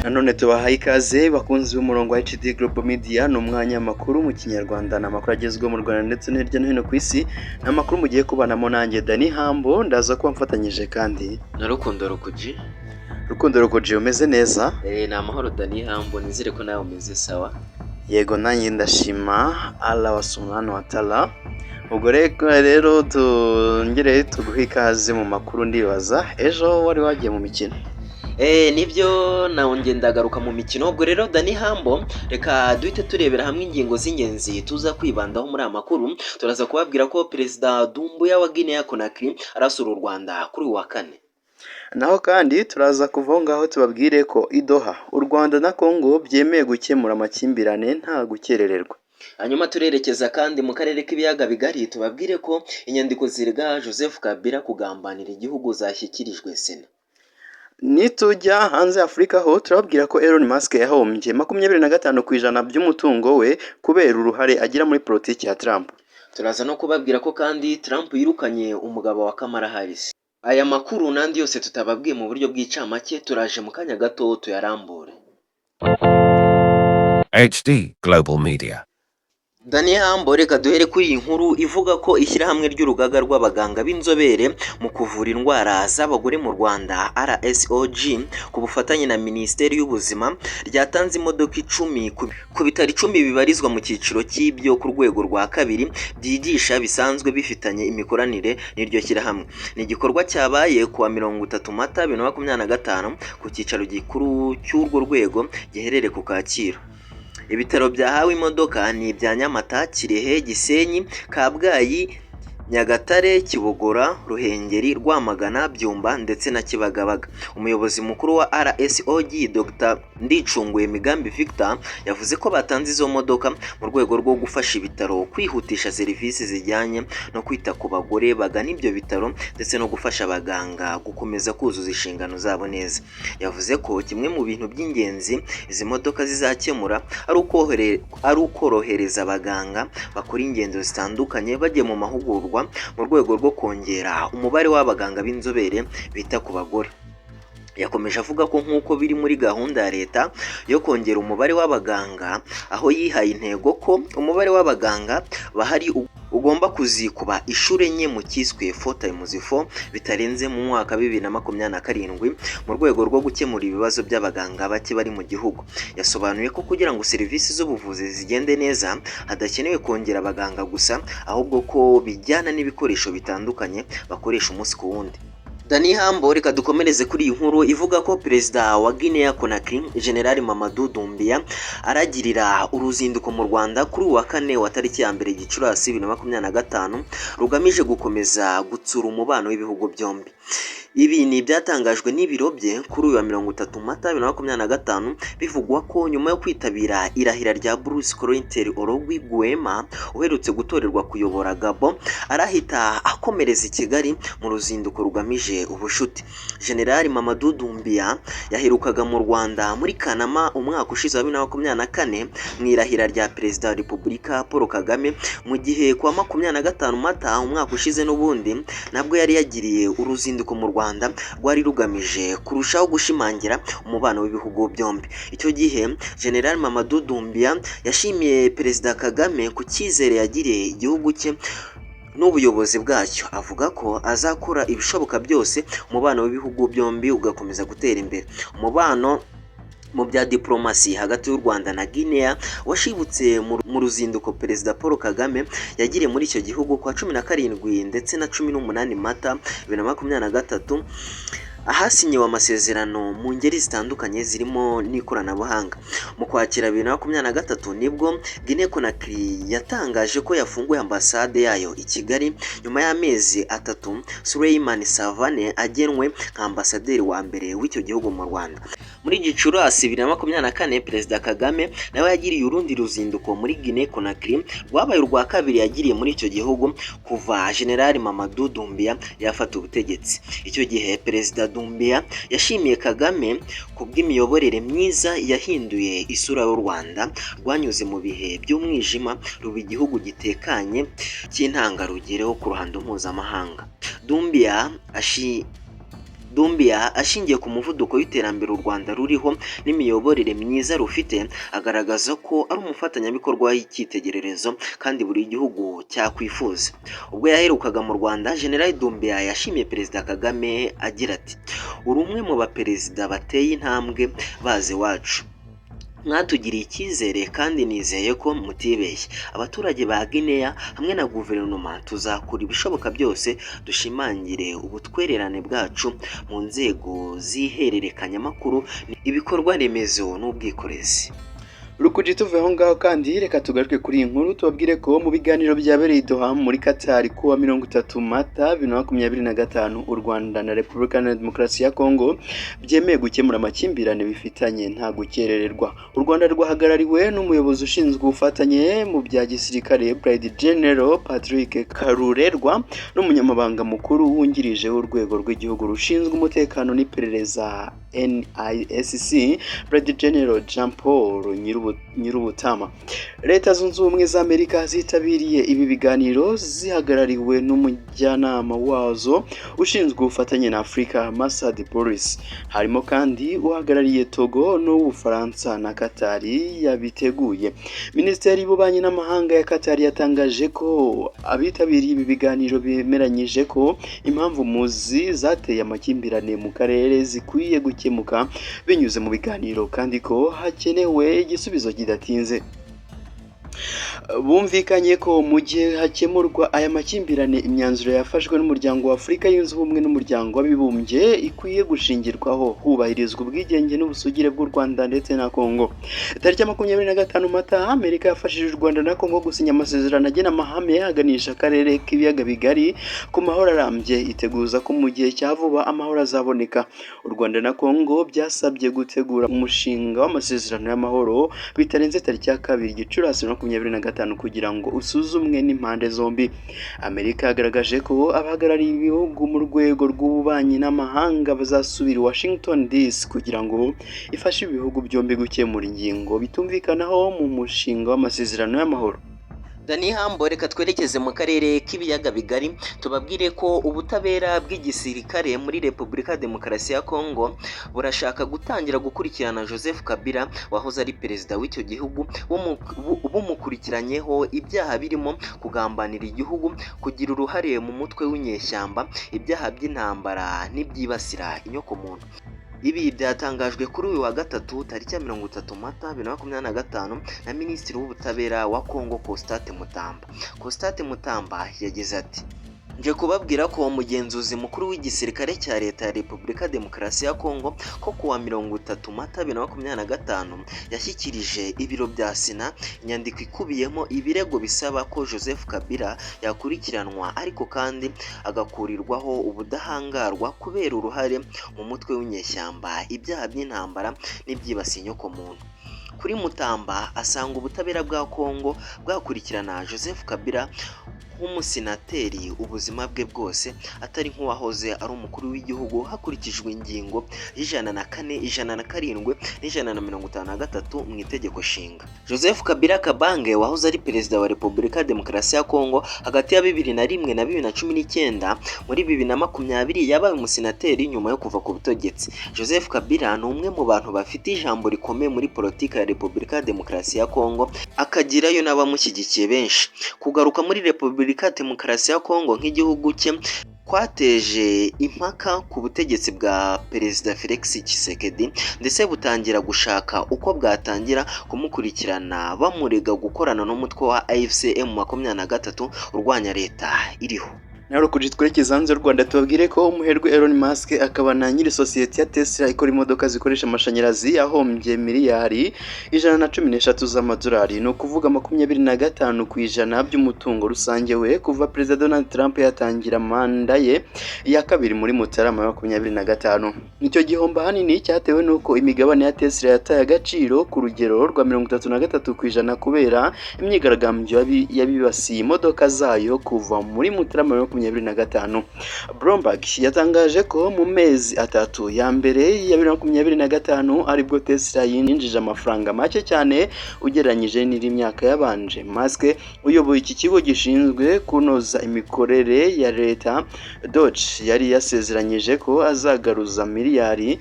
Nanone tubahaye ikaze bakunzi b'umurongo wa HD Global Media, ni umwanya makuru mu kinyarwanda, na makuru agezweho mu Rwanda ndetse no hirya no hino ku isi. Na makuru mugiye kubanamo nanjye Dani Hambo, ndaza kuba mfatanyije kandi na Rukundo Rukuji. Rukundo Rukuji, umeze neza? Ni amahoro Dani Hambo, nizere ko nawe umeze sawa. Yego, nanjye ndashima Allah subhanahu wa ta'ala. Ubwo rero tungere tuguha ikaze mu makuru. Ndibaza ejo wari wagiye mu mikino? Nibyo nawe ndagaruka mu mikino. Ubwo rero Dani Hambo, reka duhite turebera hamwe ingingo z'ingenzi tuza kwibandaho muri aya makuru. Turaza kubabwira ko Perezida Doumbouya wa Guinea Conakry arasura u Rwanda kuri uyu wa kane. Naho kandi turaza kuvaho ngaho tubabwire ko i Doha u Rwanda na Congo byemeye gukemura amakimbirane nta gukerererwa. Hanyuma turerekeza kandi mu karere k'ibiyaga bigari, tubabwire ko inyandiko zirega Joseph Kabila kugambanira igihugu zashyikirijwe Sena. Nitujya hanze Afurika ho turababwira ko Elon Musk yahombye 25% by'umutungo we kubera uruhare agira muri politiki ya Trump. Turaza no kubabwira ko kandi Trump yirukanye umugabo wa Kamala Harris. Aya makuru nandi yose tutababwiye mu buryo bw'icamake, turaje mu kanya gato tuyarambure. HD Global Media. Dani Hambo, reka duhere kuri iyi nkuru ivuga ko ishyirahamwe ry'urugaga rw'abaganga b'inzobere mu kuvura indwara z'abagore mu Rwanda RSOG ku bufatanye na Minisiteri y'Ubuzima ryatanze imodoka 10 ku bitaro 10 bibarizwa mu cyiciro cy'ibyo ku rwego rwa kabiri byigisha bisanzwe bifitanye imikoranire n'iryo shyirahamwe. Ni igikorwa cyabaye kuwa 30 Mata 2025 ku cyicaro gikuru cy'urwo rwego giherereye ku Kacyiru. Ibitaro byahawe imodoka ni ibya Nyamata, Kirehe, Gisenyi, Kabgayi, Nyagatare, Kibogora, Ruhengeri, Rwamagana, Byumba ndetse na Kibagabaga. Umuyobozi mukuru wa RSOG Dr. Ndicunguye Migambi Victor yavuze ko batanze izo modoka mu rwego rwo gufasha ibitaro kwihutisha serivisi zijyanye no kwita ku bagore bagana ibyo bitaro ndetse no gufasha abaganga gukomeza kuzuza inshingano zabo neza. Yavuze ko kimwe mu bintu by'ingenzi izi modoka zizakemura ari ukorohereza abaganga bakora ingendo zitandukanye bagiye mu mahugurwa mu rwego rwo kongera umubare w'abaganga b'inzobere bita ku bagore. Yakomeje avuga ko nk'uko biri muri gahunda ya leta yo kongera umubare w'abaganga, aho yihaye intego ko umubare w'abaganga bahari ugomba kuzikuba inshuro enye mu cyiswe 4x4 bitarenze mu mwaka 2027 mu rwego rwo gukemura ibibazo by'abaganga bake bari mu gihugu. Yasobanuye ko kugira ngo serivisi z'ubuvuzi zigende neza hadakenewe kongera abaganga gusa, ahubwo ko bijyana n'ibikoresho bitandukanye bakoresha umunsi ku wundi. Dani Hambo, reka dukomereze kuri iyi nkuru ivuga ko Perezida wa Guinea Conakry General Mamadou Doumbouya aragirira uruzinduko mu Rwanda kuri uwa kane wa tariki ya 1 Gicurasi 2025 rugamije gukomeza gutsura umubano w'ibihugu byombi. Ibi ni ibyatangajwe n'ibiro bye kuri uyu wa 30 Mata 2025 bivugwa ko nyuma yo kwitabira irahira rya Bruce Corentel Orogwi Guema uherutse gutorerwa kuyobora Gabon, arahita akomereza i Kigali mu ruzinduko rugamije ubushuti. General Mamadou Doumbouya yaherukaga mu Rwanda muri Kanama umwaka ushize wa 2024 mu irahira rya Perezida wa Repubulika Paul Kagame, mu gihe kwa 25 Mata umwaka ushize n'ubundi nabwo yari yagiriye uruzinduko mu Rwanda rwari rugamije kurushaho gushimangira umubano w'ibihugu byombi. Icyo gihe General Mamadou Doumbouya yashimiye Perezida Kagame ku cyizere yagiriye igihugu cye n'ubuyobozi bwacyo, avuga ko azakora ibishoboka byose umubano w'ibihugu byombi ugakomeza gutera imbere. Umubano mu bya diplomasi hagati y'u Rwanda na Guinea washibutse mu ruzinduko Perezida Paul Kagame yagiriye muri icyo gihugu kwa 17 ndetse na 18 Mata 2023, ahasinyiwe amasezerano mu ngeri zitandukanye zirimo n'ikoranabuhanga. Mu Kwakira 2023 nibwo Guinea Conakry yatangaje ko yafunguye ambasade yayo i Kigali nyuma y'amezi 3 Suleiman Savane agenwe nka ambasaderi wa mbere w'icyo gihugu mu Rwanda. Muri Gicurasi 2024 Perezida Kagame nawe yagiriye urundi ruzinduko muri Guinea Conakry rwabaye urwa kabiri yagiriye muri icyo gihugu kuva General Mamadou Doumbouya yafata ubutegetsi. Icyo gihe Perezida Doumbia yashimiye Kagame ku bw'imiyoborere myiza yahinduye isura y'u Rwanda rwanyuze mu bihe by'umwijima ruba igihugu gitekanye cy'intangarugero ku ruhando mpuzamahanga. Doumbia ashingiye ku muvuduko w'iterambere u Rwanda ruriho n'imiyoborere myiza rufite, agaragaza ko ari umufatanyabikorwa w'icyitegererezo kandi buri gihugu cyakwifuza. Ubwo yaherukaga mu Rwanda, General Doumbia yashimiye Perezida Kagame agira ati uri umwe mu baperezida bateye intambwe baze iwacu, mwatugiriye icyizere kandi nizeye ko mutibeshye. Abaturage ba Guinea hamwe na guverinoma tuzakora ibishoboka byose dushimangire ubutwererane bwacu mu nzego z'ihererekanyamakuru, ibikorwa remezo n'ubwikorezi. Rukuji tuve aho ngaho kandi reka tugaruke kuri iyi nkuru tubabwire ko mu biganiro byabereye i Doha muri Qatar kuwa 30 Mata 2025 u Rwanda na Repubulika ya Demokarasi ya Kongo byemeye gukemura amakimbirane bifitanye nta gukerererwa. U Rwanda rwahagarariwe n'umuyobozi ushinzwe ubufatanye mu bya gisirikare Brigadier General Patrick Karurerwa n'umunyamabanga mukuru wungirije w'urwego rw'igihugu rushinzwe umutekano n'iperereza NISC Brigadier General Jean Paul Nyirubutama. Leta Zunze Ubumwe za Amerika zitabiriye ibi biganiro zihagarariwe n'umujyanama wazo ushinzwe ubufatanye na Afrika Masad Boris. Harimo kandi uhagarariye Togo n'Ubufaransa na Qatar yabiteguye. Minisiteri y'Ububanyi n'Amahanga ya Qatar yatangaje ko abitabiriye ibi biganiro bemeranyije ko impamvu muzi zateye amakimbirane mu karere zikwiye gukemuka binyuze mu biganiro kandi ko hakenewe igisubizo kidatinze. Bumvikanye ko mu gihe hakemurwa aya makimbirane imyanzuro yafashwe n'umuryango wa Afurika yunze ubumwe n'umuryango w'abibumbye ikwiye gushingirwaho hubahirizwa ubwigenge n'ubusugire bw'u Rwanda ndetse na Kongo. Tariki 25 Mata Amerika yafashije u Rwanda na Kongo gusinya amasezerano agena amahame yaganisha akarere k'ibiyaga bigari ku mahoro arambye, iteguza ko mu gihe cya vuba amahoro azaboneka. U Rwanda na Kongo byasabye gutegura umushinga w'amasezerano y'amahoro bitarenze tariki ya 2 Gicurasi 2025 kugira ngo usuzumwe n'impande zombi. Amerika yagaragaje ko abahagarariye ibihugu mu rwego rw'ububanyi n'amahanga bazasubira i Washington DC kugira ngo ifashe ibihugu byombi gukemura ingingo bitumvikanaho mu mushinga w'amasezerano y'amahoro. Dani Hambo, reka twerekeze mu karere k'ibiyaga bigari tubabwire ko ubutabera bw'igisirikare muri Repubulika ya Demokarasi ya Kongo burashaka gutangira gukurikirana Joseph Kabila wahoze ari perezida w'icyo gihugu, bumukurikiranyeho ibyaha birimo kugambanira igihugu, kugira uruhare mu mutwe w'inyeshyamba, ibyaha by'intambara n'ibyibasira inyokomuntu. Ibi byatangajwe kuri uyu wa gatatu tariki ya 30 Mata 2025 na Minisitiri w'Ubutabera wa Kongo Constate Mutamba. Constate Mutamba yagize ati nje kubabwira ko umugenzuzi mukuru w'igisirikare cya leta ya Repubulika Demokarasi ya Kongo ko kuwa 30 Mata 2025 yashyikirije ibiro bya Sena inyandiko ikubiyemo ibirego bisaba ko Joseph Kabila yakurikiranwa ariko kandi agakurirwaho ubudahangarwa kubera uruhare mu mutwe w'inyeshyamba, ibyaha by'intambara n'ibyibasiye inyokomuntu. Kuri Mutamba asanga ubutabera bwa Kongo bwakurikirana Joseph Kabila nk'umusenateri ubuzima bwe bwose atari nk'uwahoze ari umukuru w'igihugu hakurikijwe ingingo y'104, 107 n'153 mu itegeko nshinga. Joseph Kabila Kabange wahoze ari perezida wa Repubulika ya Demokarasi ya Kongo hagati ya 2001 na 2019, muri 2020 yabaye umusenateri nyuma yo kuva ku butegetsi. Joseph Kabila ni umwe mu bantu bafite ijambo rikomeye muri politika ya Repubulika ya Demokarasi ya Kongo, akagirayo n'abamushyigikiye benshi. Kugaruka muri Repubulika ya Demokarasi ya Kongo nk'igihugu cye kwateje impaka ku butegetsi bwa Perezida Felix Tshisekedi ndetse butangira gushaka uko bwatangira kumukurikirana bamurega gukorana n'umutwe wa AFCM 23 urwanya leta iriho. Naro kujitwerekeza hanze y'u Rwanda tubabwire ko umuherwe Elon Musk akaba na nyiri sosiyete ya Tesla ikora imodoka zikoresha amashanyarazi yahombye miliyari 113 z'amadolari, no kuvuga 25% by'umutungo rusange we kuva Perezida Donald Trump yatangira manda ye ya kabiri muri Mutarama 2025. Nicyo gihombo hanini cyatewe nuko imigabane ya Tesla yataye agaciro ku rugero rwa 33% kubera imyigaragambyo yabibasiye imodoka zayo kuva muri Mutarama 2025. Bloomberg yatangaje ko mu mezi atatu ya mbere ya 2025 aribwo Tesla yinjije amafaranga make cyane ugereranyije n'iri myaka yabanje. Musk uyoboye iki kigo gishinzwe kunoza imikorere ya leta Doge yari yasezeranyije ko azagaruza miliyari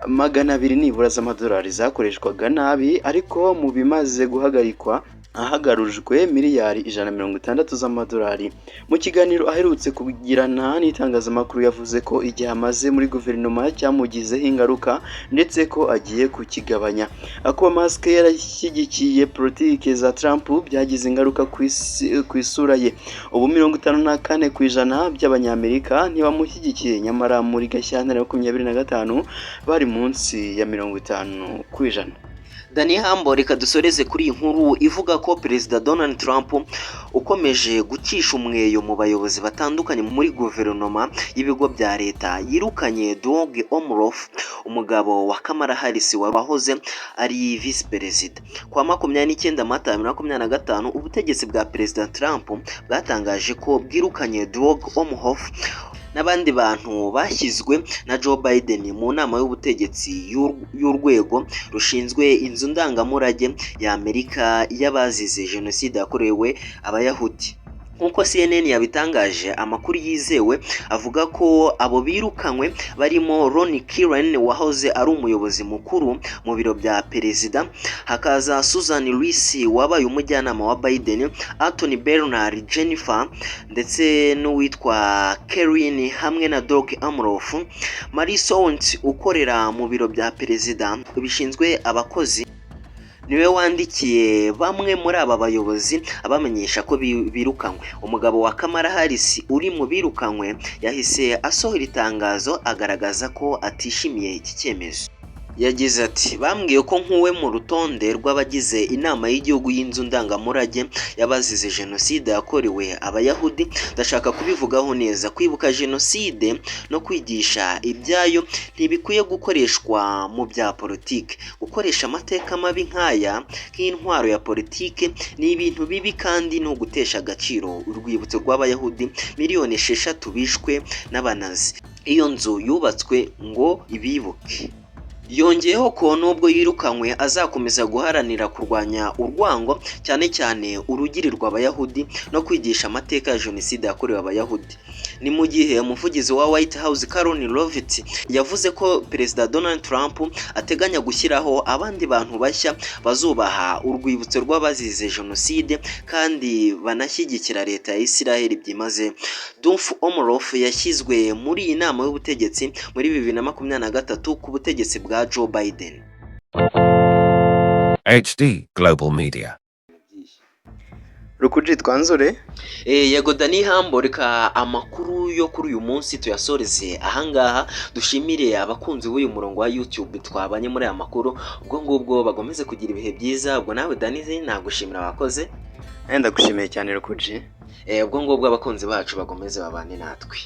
200 nibura z'amadolari zakoreshwaga nabi, ariko mu bimaze guhagarikwa ahagarujwe miliyari 160 z'amadolari. Mu kiganiro aherutse kugirana n'itangazamakuru yavuze ko igihe amaze muri guverinoma cyamugizeho ingaruka ndetse ko agiye kukigabanya. Ako Musk yarashyigikiye politike za Trump byagize ingaruka ku isura ye. Ubu 54% by'abanyamerika ntibamushyigikiye, nyamara muri Gashyantare 2025 bari munsi ya 50%. Dani Hambo, reka dusoreze kuri iyi nkuru ivuga ko Perezida Donald Trump ukomeje gucisha umweyo mu bayobozi batandukanye muri guverinoma y'ibigo bya leta yirukanye Doug Emhoff, umugabo wa Kamala Harris wahoze ari visi perezida. Kwa 29 Mata 2025 ubutegetsi bwa Perezida Trump bwatangaje ko bwirukanye Doug Emhoff n'abandi bantu bashyizwe na Joe Biden mu nama y'ubutegetsi y'urwego rushinzwe inzu ndangamurage ya Amerika y'abazize jenoside yakorewe abayahudi. Nkuko CNN yabitangaje, amakuru yizewe avuga ko abo birukanywe barimo Ron Kieran wahoze ari umuyobozi mukuru mu biro bya perezida, hakaza Susan Rice wabaye umujyanama wa Biden, Anthony Bernard Jennifer ndetse n'uwitwa Karen hamwe na Doug Emhoff. Marie Sounds ukorera mu biro bya perezida bishinzwe abakozi niwe wandikiye bamwe muri aba bayobozi abamenyesha ko birukanywe. Umugabo wa Kamala Harris uri mu birukanywe yahise asohora itangazo agaragaza ko atishimiye iki cyemezo. Yagize ati, bambwiye ko nkuwe mu rutonde rw'abagize inama y'igihugu y'inzu ndangamurage y'abazize jenoside yakorewe abayahudi. Ndashaka kubivugaho neza, kwibuka jenoside no kwigisha ibyayo ntibikwiye gukoreshwa mu bya politike. Gukoresha amateka mabi nk'aya nk'intwaro ya politike ni ibintu bibi kandi no gutesha agaciro urwibutso rw'abayahudi miliyoni 6 bishwe n'abanazi. Iyo nzu yubatswe ngo ibibuke. Yongeyeho ko nubwo yirukanywe azakomeza guharanira kurwanya urwango, cyane cyane urugirirwa abayahudi no kwigisha amateka ya jenoside yakorewe abayahudi. Ni mu gihe umuvugizi wa White House Caroline Leavitt yavuze ko Perezida Donald Trump ateganya gushyiraho abandi bantu bashya bazubaha urwibutso rw'abazize jenoside kandi banashyigikira leta ya Israel byimaze. Doug Emhoff yashyizwe muri iyi nama y'ubutegetsi muri 2023 ku butegetsi bwa Joe Biden. HD Global Media. Rukuji twanzure. Yego Dani Hambo, reka amakuru yo kuri uyu munsi tuyasoreze ahangaha. Dushimire abakunzi b'uyu murongo wa YouTube twabanye muri aya makuru. Ubwo ngubwo bagomeze kugira ibihe byiza. Ubwo nawe Dani nagushimira abakoze. Ndagushimiye cyane Rukuji. Ubwo ngubwo abakunzi bacu bagomeze babane natwe.